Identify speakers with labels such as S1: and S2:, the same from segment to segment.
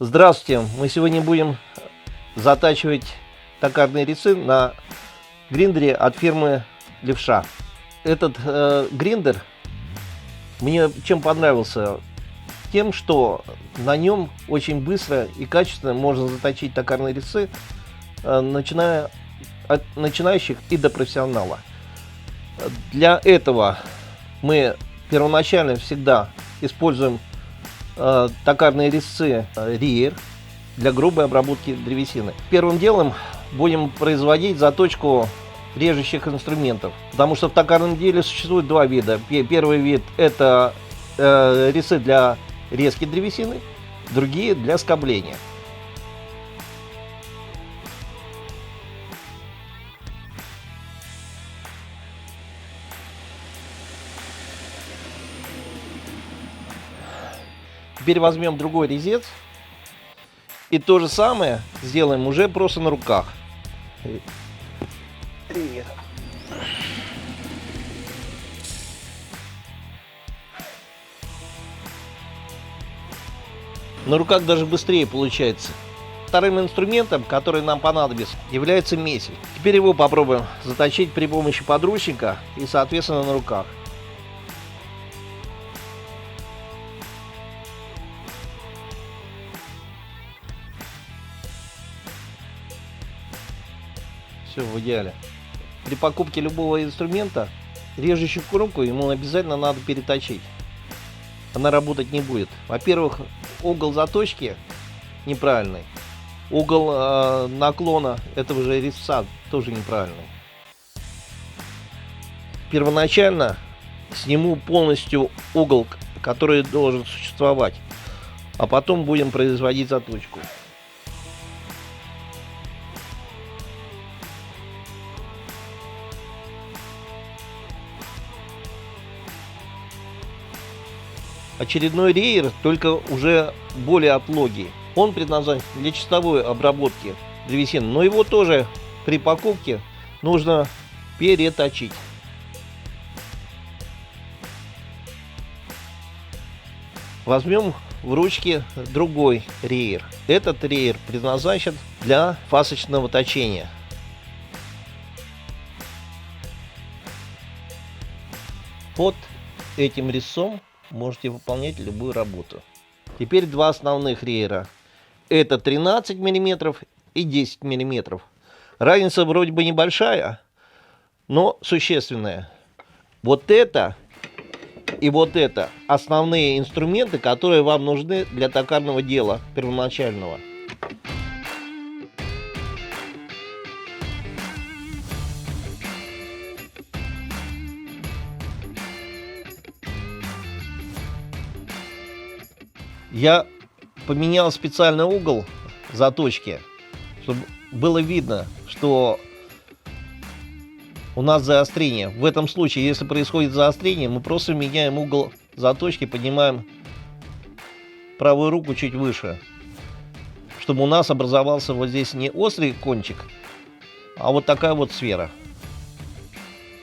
S1: Здравствуйте! Мы сегодня будем затачивать токарные резцы на гриндере от фирмы Левша. Этот гриндер мне чем понравился? Тем, что на нем очень быстро и качественно можно заточить токарные резцы, начиная от начинающих и до профессионала. Для этого мы первоначально всегда используем токарные резцы Риер для грубой обработки древесины. Первым делом будем производить заточку режущих инструментов, потому что в токарном деле существует два вида. Первый вид — это резцы для резки древесины, другие для скобления. Теперь возьмем другой резец и то же самое сделаем уже просто на руках. На руках даже быстрее получается. Вторым инструментом, который нам понадобится, является месель. Теперь его попробуем заточить при помощи подручника и, соответственно, на руках. Все в идеале. При покупке любого инструмента режущую кромку ему обязательно надо переточить. Она работать не будет. Во-первых, угол заточки неправильный. Угол наклона этого же резца тоже неправильный. Первоначально сниму полностью угол, который должен существовать, а потом будем производить заточку. Очередной рейер, только уже более отлогий. Он предназначен для чистовой обработки древесины, но его тоже при покупке нужно переточить. Возьмем в ручки другой рейер. Этот рейер предназначен для фасочного точения. Под этим резцом можете выполнять любую работу. Теперь два основных рейера. Это 13 мм и 10 мм. Разница вроде бы небольшая, но существенная. Вот это и вот это основные инструменты, которые вам нужны для токарного дела первоначального. Я поменял специальный угол заточки, чтобы было видно, что у нас заострение. В этом случае, если происходит заострение, мы просто меняем угол заточки, поднимаем правую руку чуть выше, чтобы у нас образовался вот здесь не острый кончик, а вот такая вот сфера.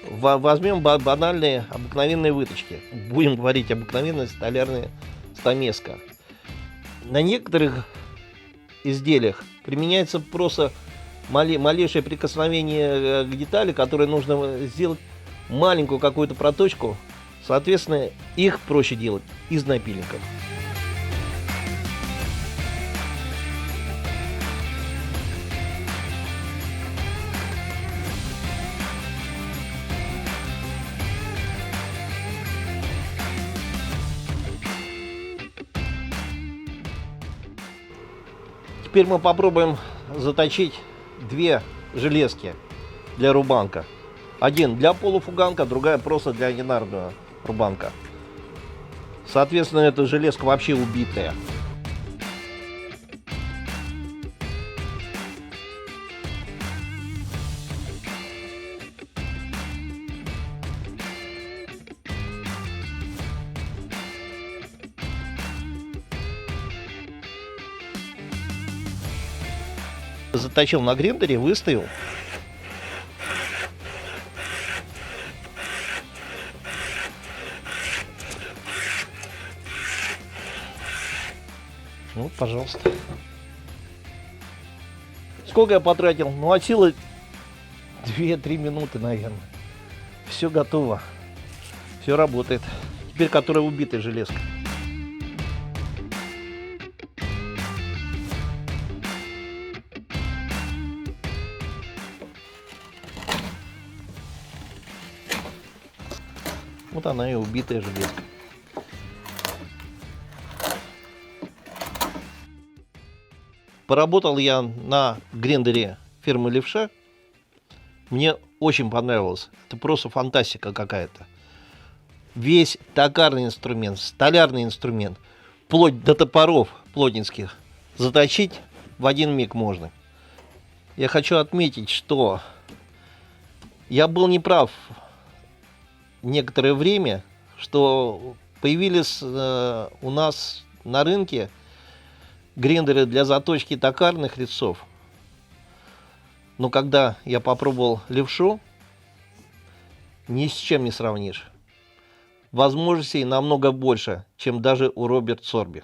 S1: Возьмем банальные обыкновенные выточки. Будем говорить обыкновенная столярная стамеска. На некоторых изделиях применяется просто малейшее прикосновение к детали, которое нужно сделать маленькую какую-то проточку. Соответственно, их проще делать из напильников. Теперь мы попробуем заточить две железки для рубанка. Один для полуфуганка, другая просто для одинарного рубанка. Соответственно, эта железка вообще убитая. Заточил на гриндере, выставил. Вот. пожалуйста. Сколько я потратил? Ну, от силы 2-3 минуты, наверное. Все готово. Все работает. Теперь которая убитая железка. Вот она и убитая железка. Поработал я на гриндере фирмы Левша. Мне очень понравилось. Это просто фантастика какая-то. Весь токарный инструмент, столярный инструмент, вплоть до топоров плотницких, заточить в один миг можно. Я хочу отметить, что я был неправ некоторое время, что появились у нас на рынке гриндеры для заточки токарных резцов. Но когда я попробовал левшу, ни с чем не сравнишь. Возможностей намного больше, чем даже у Роберт Сорби.